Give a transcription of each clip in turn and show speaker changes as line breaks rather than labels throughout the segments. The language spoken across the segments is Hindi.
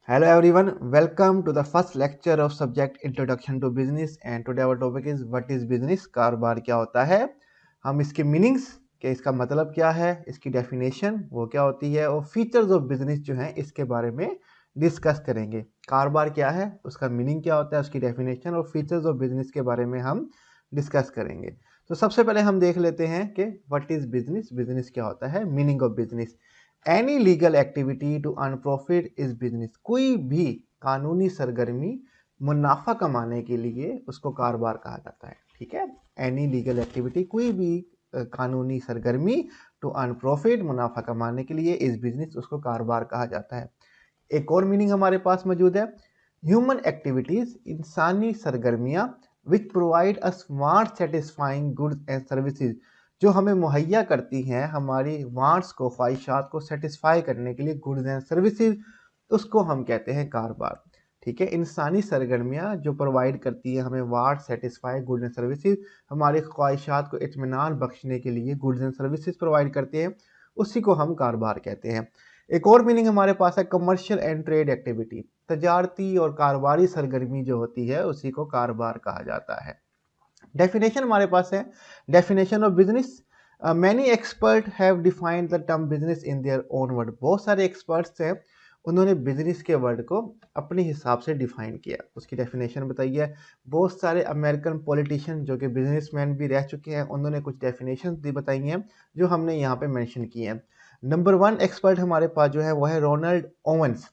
Hello everyone, welcome to the first lecture of subject Introduction to Business and today our topic is What is Business? कारोबार क्या होता है। हम इसके मीनिंग्स कि इसका मतलब क्या है, इसकी डेफिनेशन वो क्या होती है और फीचर्स ऑफ बिजनेस जो है इसके बारे में डिस्कस करेंगे। कारोबार क्या है, उसका मीनिंग क्या होता है, उसकी डेफिनेशन और फीचर्स ऑफ बिजनेस के बारे में हम डिस्कस करेंगे। तो सबसे पहले हम देख लेते हैं कि व्हाट इज बिजनेस, बिजनेस क्या होता है। Meaning of business, any legal activity to earn profit is business. कोई भी कानूनी सरगर्मी मुनाफा कमाने के लिए उसको कारोबार कहा जाता है। ठीक है, एनी लीगल एक्टिविटी, कोई भी कानूनी सरगर्मी टू अर्न प्रॉफिट, मुनाफा कमाने के लिए इज बिजनेस, उसको कारोबार कहा जाता है। एक और मीनिंग हमारे पास मौजूद है, ह्यूमन एक्टिविटीज, इंसानी सरगर्मियां which provide a smart satisfying goods and services, जो हमें मुहैया करती हैं हमारी वांट्स को, ख्वाहिशात को सेटिस्फाई करने के लिए गुड्स एंड सर्विसेज, उसको हम कहते हैं कारोबार। ठीक है, इंसानी सरगर्मियां जो प्रोवाइड करती है हमें want satisfy goods and services, हमारी ख्वाहिशात को इत्मीनान बख्शने के लिए गुड्स एंड सर्विसेज प्रोवाइड करते हैं, उसी को हम कारोबार कहते हैं। एक और मीनिंग हमारे पास है कमर्शियल एंड ट्रेड एक्टिविटी, तजारती और कारोबारी सरगर्मी जो होती है उसी को कारोबार कहा जाता है। डेफिनेशन हमारे पास है, definition of business, many expert have defined the term business in their own word. बहुत सारे एक्सपर्ट्स हैं, उन्होंने बिजनेस के वर्ड को अपने हिसाब से डिफाइन किया, उसकी डेफिनेशन बताई है। बहुत सारे अमेरिकन पॉलिटिशियन जो कि बिजनेसमैन भी रह चुके हैं, उन्होंने कुछ डेफिनेशन भी बताई हैं जो हमने यहाँ पे मेंशन की हैं। नंबर 1 एक्सपर्ट हमारे पास जो है वो है Ronald Owens.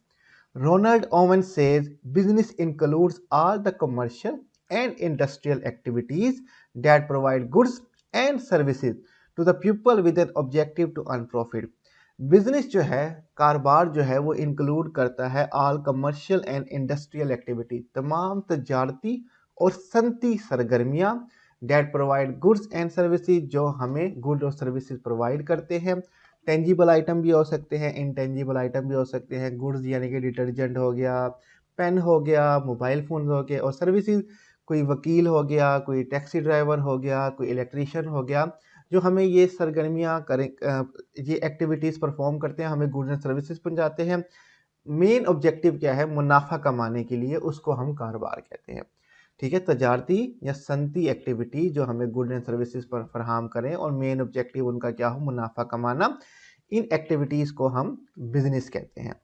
Ronald Owen says business includes all the commercial and industrial activities that provide goods and services to the people with an objective to earn profit. Business जो है, कारोबार जो है वो इंक्लूड करता है all commercial and industrial activity, तमाम तजारती और सनती सरगर्मियां, that provide goods and services, जो हमें गुड और सर्विसेज प्रोवाइड करते हैं। टेंजिबल आइटम भी हो सकते हैं, इनटेंजिबल आइटम भी हो सकते हैं। गुड्स यानी कि डिटर्जेंट हो गया, पेन हो गया, मोबाइल फ़ोन हो गए, और सर्विसेज कोई वकील हो गया, कोई टैक्सी ड्राइवर हो गया, कोई इलेक्ट्रीशियन हो गया, जो हमें ये सरगर्मियाँ करें, ये एक्टिविटीज़ परफॉर्म करते हैं, हमें गुड्स एंड सर्विसेज पहुंचाते हैं। मेन ऑब्जेक्टिव क्या है, मुनाफा कमाने के लिए, उसको हम कारोबार कहते हैं। ठीक है, तजारती या सनती एक्टिविटी जो हमें गुड एंड सर्विसेज पर फराहम करें और मेन ऑब्जेक्टिव उनका क्या हो, मुनाफा कमाना, इन एक्टिविटीज़ को हम बिजनेस कहते हैं।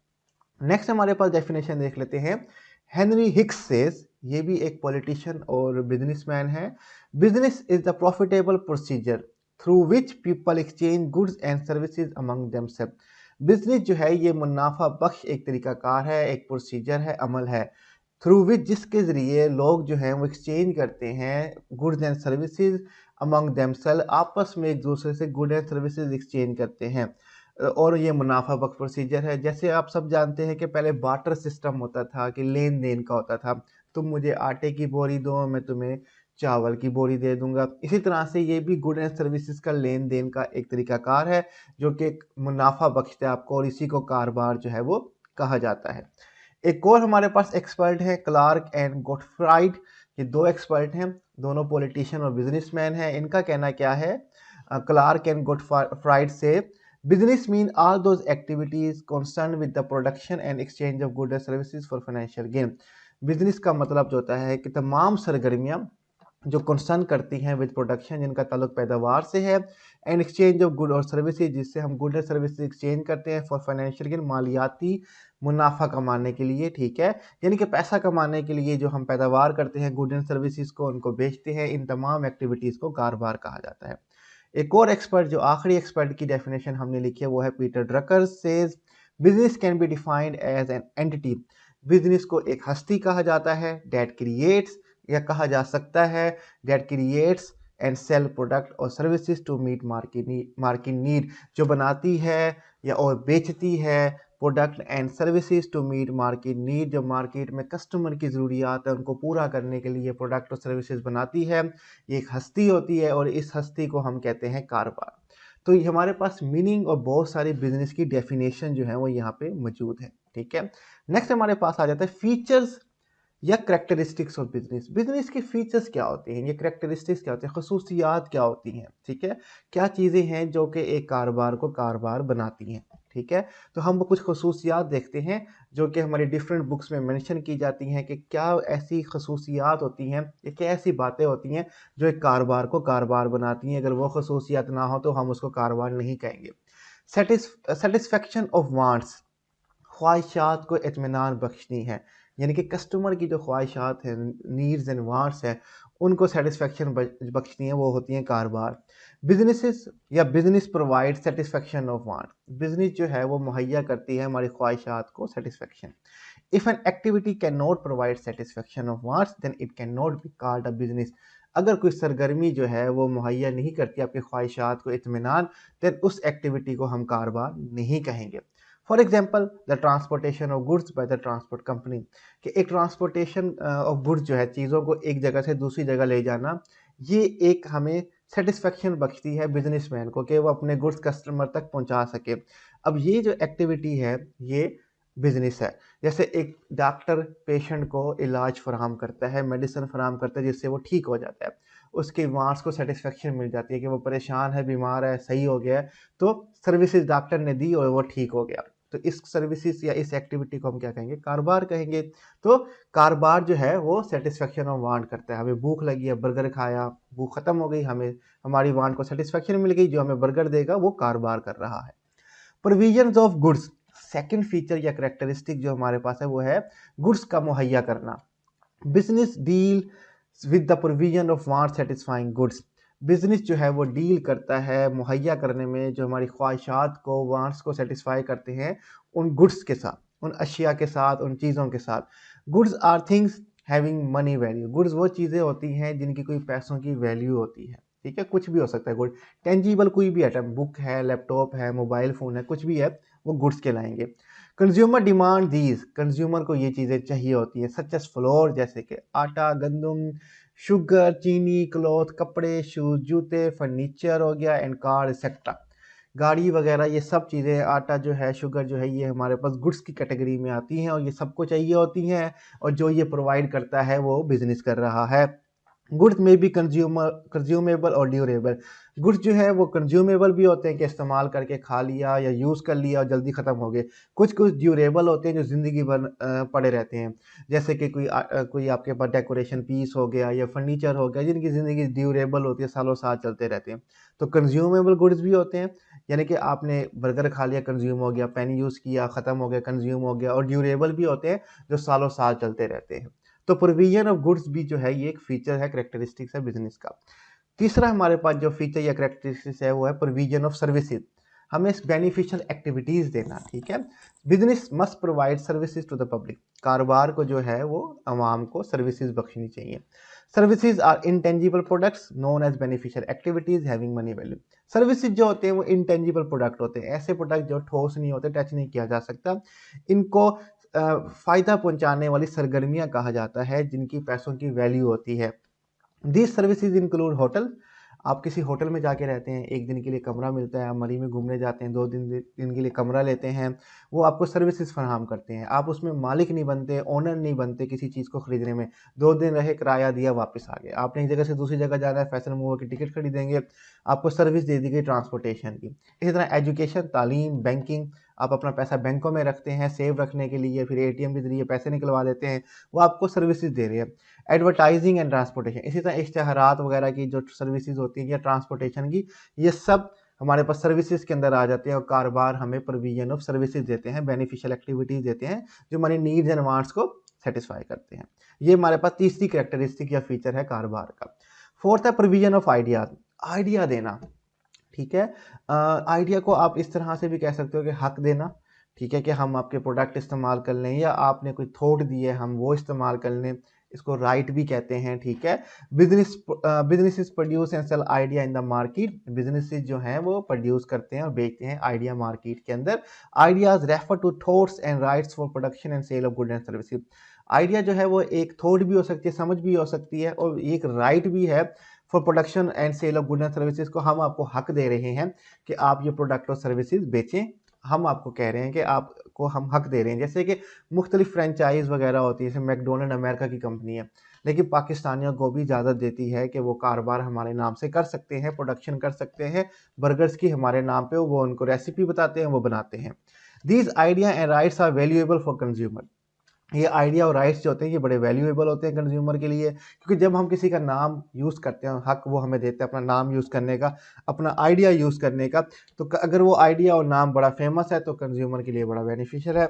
नेक्स्ट हमारे पास डेफिनेशन देख लेते हैं। हेनरी हिक्स सेज, ये भी एक पॉलिटिशियन और बिजनेसमैन है, business is the profitable procedure through which people exchange goods and services among themselves. Business जो है ये मुनाफा बख्श एक तरीकाकार है, एक प्रोसीजर है, अमल है, थ्रू विच, जिसके ज़रिए लोग जो हैं वो एक्सचेंज करते हैं goods and services among themselves, आपस में एक दूसरे से गुड एंड सर्विसेज एक्सचेंज करते हैं, और ये मुनाफा बख्श प्रोसीजर है। जैसे आप सब जानते हैं कि पहले बार्टर सिस्टम होता था, कि लेन देन का होता था, तुम मुझे आटे की बोरी दो, मैं तुम्हें चावल की बोरी दे दूंगा। इसी तरह से ये भी गुड एंड सर्विसेज का लेन देन का एक तरीकाकार है जो कि एक मुनाफा बख्शता है आपको, और इसी को कारोबार जो है वो कहा जाता है। एक और हमारे पास एक्सपर्ट है क्लार्क एंड गॉटफ्राइड। ये दो एक्सपर्ट हैं, दोनों पॉलिटिशियन और बिजनेसमैन हैं। इनका कहना क्या है, क्लार्क एंड गॉटफ्राइड से business mean all those activities concern with the production and exchange of goods and services for financial gain. Business का मतलब जो होता है कि तमाम सरगर्मियां जो कंसर्न करती हैं विद प्रोडक्शन, जिनका ताल्लुक पैदावार से है, एंड एक्सचेंज ऑफ गुड और सर्विसेज, जिससे हम गुड और सर्विसेज एक्सचेंज करते हैं फॉर फाइनेंशियल गेन, मालियाती मुनाफा कमाने के लिए। ठीक है, यानी कि पैसा कमाने के लिए जो हम पैदावार करते हैं गुड एंड सर्विसेज को, उनको बेचते हैं, इन तमाम एक्टिविटीज़ को कारोबार कहा जाता है। एक और एक्सपर्ट, जो आखिरी एक्सपर्ट की डेफिनेशन हमने लिखी है वो है Peter Drucker says business can be defined as an entity. Business को एक हस्ती कहा जाता है, डेट क्रिएट्स, या कहा जा सकता है that creates and sell product और services to meet market need, जो बनाती है या और बेचती है product and services to meet market need, जो मार्केट में कस्टमर की ज़रूरियात है उनको पूरा करने के लिए प्रोडक्ट और सर्विसेज बनाती है। ये एक हस्ती होती है और इस हस्ती को हम कहते हैं कारोबार। तो ये हमारे पास मीनिंग और बहुत सारी बिजनेस की डेफिनेशन जो है वो यहाँ पे मौजूद है। ठीक है, नेक्स्ट हमारे पास आ जाता है फीचर्स या करेक्टरिस्टिक्स ऑफ बिजनेस। बिजनेस के फीचर्स क्या होते हैं, ये करेक्टरिस्टिक्स क्या होते हैं, खसूसियात क्या होती हैं। ठीक है, क्या चीज़ें हैं जो कि एक कारोबार को कारोबार बनाती हैं। ठीक है। तो हम वो कुछ खसूसियात देखते हैं जो कि हमारी डिफरेंट बुक्स में मेंशन की जाती हैं कि क्या ऐसी खसूसियात होती हैं या क्या ऐसी बातें होती हैं जो एक कारोबार को कारोबार बनाती हैं। अगर वो खसूसियात ना हो तो हम उसको कारोबार नहीं कहेंगे। सेटिस्फेक्शन ऑफ वांट्स, ख्वाहिशात को इत्मीनान बख्शनी है, यानी कि कस्टमर की जो ख्वाहिशात हैं, नीड्स एंड वांट्स हैं, उनको सेटिस्फेक्शन बख्शनी है, वो होती हैं कारोबार। बिजनेसेस या business provide satisfaction of want, business जो है वो मुहैया करती है हमारी ख्वाहिशात को satisfaction. If an activity can not provide satisfaction of wants then it can not be called a business, अगर कोई सरगर्मी जो है वो मुहैया नहीं करती आपकी ख्वाहिशात को इत्मीनान, देन उस एक्टिविटी को हम कारोबार नहीं कहेंगे। For example the transportation of goods by the transport company, कि एक ट्रांसपोर्टेशन ऑफ गुड्स जो है, चीज़ों को एक जगह से दूसरी जगह ले जाना, ये एक हमें सेटिस्फेक्शन बख्शती है बिजनेसमैन को कि वो अपने गुड्स कस्टमर तक पहुंचा सके। अब ये जो एक्टिविटी है ये बिजनेस है। जैसे एक डॉक्टर पेशेंट को इलाज फराहम करता है, मेडिसिन फराहम करता है जिससे वो ठीक हो जाता है, उसके वांट्स को सेटिस्फेक्शन मिल जाती है कि वो परेशान है, बीमार है, सही हो गया है, तो सर्विसेज डॉक्टर ने दी और वो ठीक हो गया। तो इस सर्विसेज या इस एक्टिविटी को हम क्या कहेंगे, कारोबार कहेंगे। तो कारोबार जो है वो सेटिस्फेक्शन ऑफ वांट करता है। हमें भूख लगी है, बर्गर खाया, भूख खत्म हो गई, हमें हमारी वांट को सेटिस्फेक्शन मिल गई, जो हमें बर्गर देगा वो कारोबार कर रहा है। Provision of goods, second feature या करेक्टरिस्टिक जो हमारे पास है वो है गुड्स का मुहैया करना। Business deal with the provision of want satisfying goods, business जो है वो डील करता है मुहैया करने में जो हमारी ख्वाहिशात को, वांट्स को सेटिस्फाई करते हैं उन गुड्स के साथ, उन अशिया के साथ, उन चीज़ों के साथ। Goods are things having money value, goods वो चीज़ें होती हैं जिनकी कोई पैसों की वैल्यू होती है, ठीक है। कुछ भी हो सकता है गुड, टेंजिबल कोई भी आइटम, बुक है, लैपटॉप है, मोबाइल फ़ोन है, कुछ भी है, वो गुड्स कहलाएंगे। कंज्यूमर डिमांड दीज, कंज्यूमर को ये चीज़ें चाहिए होती हैं, सच एस फ्लोर, जैसे कि आटा, गंदम, शुगर, चीनी, क्लॉथ, कपड़े, शूज, जूते, फर्नीचर हो गया, एंड कार एक्सेट्रा, गाड़ी वगैरह, ये सब चीज़ें, आटा जो है, शुगर जो है, ये हमारे पास गुड्स की कैटेगरी में आती हैं और ये सबको चाहिए होती हैं, और जो ये प्रोवाइड करता है वो बिजनेस कर रहा है। गुड्स में भी कंज्यूमेबल और ड्यूरेबल, गुड्स जो है वो कंज्यूमेबल भी होते हैं कि इस्तेमाल करके खा लिया या यूज़ कर लिया और जल्दी ख़त्म हो गए। कुछ कुछ ड्यूरेबल होते हैं जो ज़िंदगी भर पड़े रहते हैं, जैसे कि कोई आपके पास डेकोरेशन पीस हो गया या फर्नीचर हो गया, जिनकी ज़िंदगी ड्यूरेबल होती है, सालों साल चलते रहते हैं। तो कंज्यूमेबल गुड्स भी होते हैं, यानी कि आपने बर्गर खा लिया, कंज्यूम हो गया, पेन यूज़ किया, ख़त्म हो गया, कंज्यूम हो गया। और ड्यूरेबल भी होते हैं जो सालों साल चलते रहते हैं। तो प्रोविजन ऑफ गुड्स भी जो है ये एक फीचर है, करेक्टरिस्टिक्स है बिजनेस का। तीसरा हमारे पास जो फीचर या करेक्टरिस्टिक्स है वो है प्रोविजन ऑफ सर्विसेज, हमें बेनिफिशियल एक्टिविटीज़ देना, ठीक है। Business must provide services to the public, कारोबार को जो है वो आवाम को सर्विसेज बख्शनी चाहिए। Services are intangible products known as beneficial activities having money value, services जो होते हैं वो इंटेंजिबल प्रोडक्ट होते हैं, ऐसे प्रोडक्ट जो ठोस नहीं होते, टच नहीं किया जा सकता, इनको फ़ायदा पहुंचाने वाली सरगर्मियां कहा जाता है जिनकी पैसों की वैल्यू होती है। दिस सर्विसेज इंक्लूड होटल, आप किसी होटल में जाके रहते हैं, एक दिन के लिए कमरा मिलता है, आप मरी में घूमने जाते हैं, 2 दिन के लिए कमरा लेते हैं, वो आपको सर्विसेज फराहम करते हैं। आप उसमें मालिक नहीं बनते, ओनर नहीं बनते किसी चीज़ को ख़रीदने में, 2 दिन रहे, किराया दिया, वापस आ गए। आपने एक जगह से दूसरी जगह जाना है, फैशन मूवर की टिकट खरीदेंगे, आपको सर्विस दे दी गई ट्रांसपोर्टेशन की। इसी तरह एजुकेशन, तालीम, बैंकिंग, आप अपना पैसा बैंकों में रखते हैं सेव रखने के लिए, फिर एटीएम के जरिए पैसे निकलवा देते हैं, वो आपको सर्विसेज दे रहे हैं। एडवर्टाइजिंग एंड ट्रांसपोर्टेशन, इसी तरह इश्तहारात वगैरह की जो सर्विसेज होती हैं या ट्रांसपोर्टेशन की, ये सब हमारे पास सर्विसेज के अंदर आ जाते हैं और कारोबार हमें प्रोविजन ऑफ सर्विसेज देते हैं, बेनिफिशियल एक्टिविटीज़ देते हैं जो हमारी नीड्स एंड वांट्स को सेटिस्फाई करते हैं। ये हमारे पास तीसरी कैरेक्टरिस्टिक या फीचर है कारोबार का। फोर्थ है प्रोविजन ऑफ आइडियाज, आइडिया देना, ठीक है। आइडिया को आप इस तरह से भी कह सकते हो कि हक देना, ठीक है, कि हम आपके प्रोडक्ट इस्तेमाल कर लें या आपने कोई थॉट दी है हम वो इस्तेमाल कर लें, इसको राइट भी कहते हैं, ठीक है। Businesses produce and sell idea in the market, businesses जो हैं वो प्रोड्यूस करते हैं और बेचते हैं आइडिया मार्केट के अंदर। Ideas refer to thoughts and rights for production and sale of good and services, idea जो है वो एक थॉट भी हो सकती है, समझ भी हो सकती है, और एक राइट भी है for production and sale of good and services को हम आपको हक दे रहे हैं कि आप ये प्रोडक्ट और सर्विसेज बेचें, हम आपको कह रहे हैं कि आपको हम हक दे रहे हैं। जैसे कि मुख्तलिफ फ्रेंचाइज वगैरह होती है, जैसे मैकडोनल्ड अमेरिका की कंपनी है, लेकिन पाकिस्तानियों को भी इजाज़त देती है कि वो कारोबार हमारे नाम से कर सकते हैं, प्रोडक्शन कर सकते हैं बर्गर्स की हमारे नाम पे, वो उनको रेसिपी बताते हैं, वो बनाते हैं। These idea and rights are valuable for consumer. ये आइडिया और राइट्स जो होते हैं ये बड़े वैल्यूएबल होते हैं कंज्यूमर के लिए, क्योंकि जब हम किसी का नाम यूज़ करते हैं, हक वो हमें देते हैं अपना नाम यूज़ करने का, अपना आइडिया यूज़ करने का, तो अगर वो आइडिया और नाम बड़ा फेमस है तो कंज्यूमर के लिए बड़ा बेनिफिशियल है।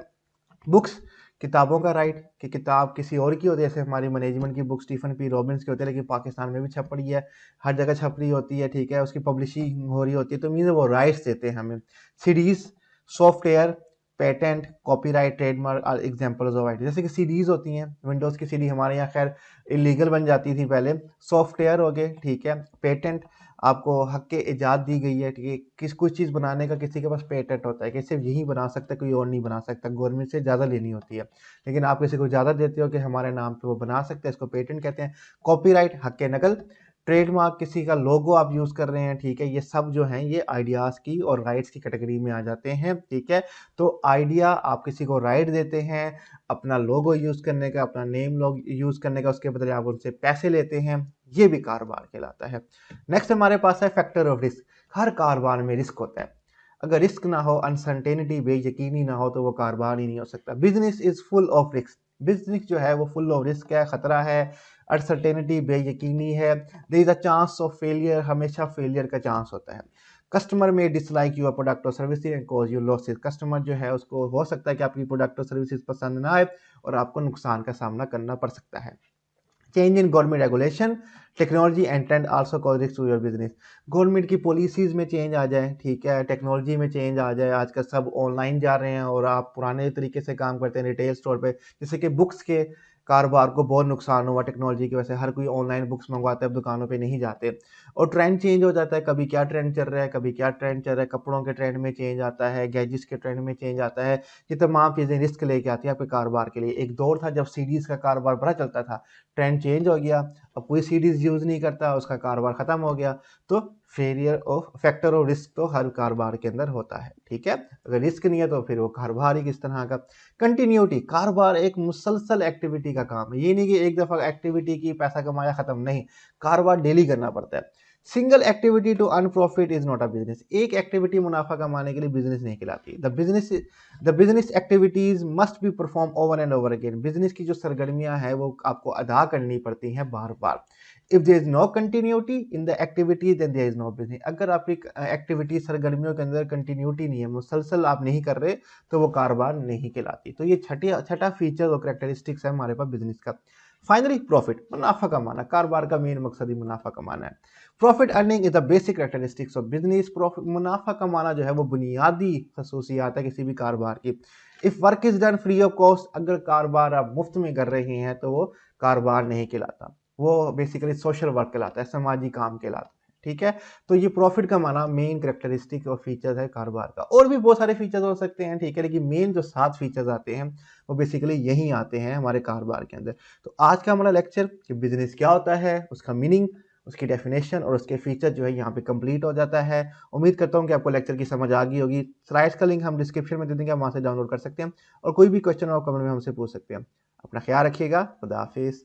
बुक्स, किताबों का राइट कि किताब किसी और की होती है, जैसे हमारी मैनेजमेंट की बुक स्टीफन पी रॉबिन्स की होती है, लेकिन पाकिस्तान में भी छप रही है, हर जगह छप रही होती है, ठीक है, उसकी पब्लिशिंग हो रही होती है, तो मीन वो राइट्स देते हैं हमें। CDs, software, patent, copyright, trademark are examples of idea. जैसे कि सीडीज होती हैं, विंडोज़ की सीडी हमारे यहाँ खैर इलीगल बन जाती थी पहले। सॉफ्टवेयर हो गए, ठीक है। पेटेंट, आपको हक के इजाज़त दी गई है, ठीक है, किस कुछ चीज़ बनाने का किसी के पास पेटेंट होता है कि सिर्फ यही बना सकता है, कोई और नहीं बना सकता, गवर्नमेंट से ज़्यादा लेनी होती है, लेकिन आप किसी को ज़्यादा देते हो कि हमारे नाम पे वो बना सकते हैं, इसको पेटेंट कहते हैं। कॉपीराइट, हक के नकल। ट्रेडमार्क, किसी का लोगो आप यूज़ कर रहे हैं, ठीक है, ये सब जो हैं ये आइडियाज़ की और राइट्स की कैटेगरी में आ जाते हैं, ठीक है। तो आइडिया आप किसी को राइट देते हैं अपना लोगो यूज़ करने का, अपना नेम लोग यूज़ करने का, उसके बदले आप उनसे पैसे लेते हैं, ये भी कारोबार कहलाता है। नेक्स्ट हमारे पास है फैक्टर ऑफ रिस्क। हर कारोबार में रिस्क होता है, अगर रिस्क ना हो, अनसर्टेनिटी, बेयकीनी ना हो, तो वो कारोबार ही नहीं हो सकता। Business is full of risk. Business जो है वो फुल ऑफ रिस्क है, खतरा है, अनसर्टेनिटी, बेयकीनी है, there is a chance of failure, हमेशा फेलियर का चांस होता है। Customer may dislike your product और services and cause you losses. Customer जो है उसको हो सकता है कि आपकी प्रोडक्ट और सर्विसेज पसंद ना आए और आपको नुकसान का सामना करना पड़ सकता है। Change in government regulation, technology and trend also cause risk to your business. Government की पॉलिसीज में चेंज आ जाए, ठीक है, टेक्नोलॉजी में चेंज आ जाए, आजकल सब ऑनलाइन जा रहे हैं और आप पुराने तरीके से काम करते हैं रिटेल स्टोर पे, जैसे कि बुक्स के कारोबार को बहुत नुकसान हुआ टेक्नोलॉजी की वजह से, हर कोई ऑनलाइन बुक्स मंगवाता है, अब दुकानों पे नहीं जाते, और ट्रेंड चेंज हो जाता है, कभी क्या ट्रेंड चल रहा है, कभी क्या ट्रेंड चल रहा है, कपड़ों के ट्रेंड में चेंज आता है, गैजेट्स के ट्रेंड में चेंज आता है, ये तमाम चीज़ें रिस्क लेके आती है आपके कारोबार के लिए। एक दौर था जब सीडीज़ का कारोबार बड़ा चलता था, ट्रेंड चेंज हो गया, अब कोई सीडीज़ यूज़ नहीं करता, उसका कारोबार ख़त्म हो गया। तो failure of factor of risk तो हर कारोबार के अंदर होता है, ठीक है। अगर रिस्क नहीं है तो फिर वो कारोबार ही किस तरह का। कंटिन्यूटी, कारोबार एक मुसलसल एक्टिविटी का काम है, ये नहीं कि एक दफ़ा एक्टिविटी की पैसा कमाया ख़त्म, नहीं, कारोबार डेली करना पड़ता है। Single activity to earn profit is not a business. एक एक्टिविटी मुनाफा कमाने के लिए बिजनेस नहीं कहलाती। The business activities must be perform over and over again. Business की जो सरगर्मियां हैं वो आपको अदा करनी पड़ती हैं बार बार। If there is no continuity in the activity then there is no business. अगर आपकी एक्टिविटी सरगर्मियों के अंदर कंटिन्यूटी नहीं है, मुसलसल आप नहीं कर रहे, तो वो कारोबार नहीं कहलाती। तो ये छठा फीचर और करैक्टरिस्टिक्स है हमारे पास बिजनेस का। फाइनली प्रॉफिट, मुनाफा कमाना। कारोबार का मेन मकसद ही मुनाफा कमाना है। Profit earning is the basic characteristics of business. Profit, मुनाफा कमाना जो है वो बुनियादी खसूसियात है किसी भी कारोबार की। If work is done free of cost, अगर कारोबार आप मुफ्त में कर रहे हैं तो वो कारोबार नहीं कहलाता, वो बेसिकली सोशल वर्क कहलाता है, समाजी काम कहलाता है, ठीक है। तो ये प्रॉफिट कमाना मेन कैरेक्टरिस्टिक और फीचर्स है कारोबार का। और भी बहुत सारे फीचर्स हो सकते हैं, ठीक है, लेकिन मेन जो 7 फीचर्स आते हैं वो बेसिकली यही आते हैं हमारे कारोबार के अंदर। तो आज का हमारा लेक्चर कि बिजनेस क्या होता है, उसका मीनिंग, उसकी डेफिनेशन और उसके फीचर जो है यहाँ पे कंप्लीट हो जाता है। उम्मीद करता हूँ कि आपको लेक्चर की समझ आ गई होगी। स्लाइड्स का लिंक हम डिस्क्रिप्शन में दे देंगे, आप वहाँ से डाउनलोड कर सकते हैं और कोई भी क्वेश्चन और कमेंट में हमसे पूछ सकते हैं। अपना ख्याल रखिएगा। खुदा हाफिज़।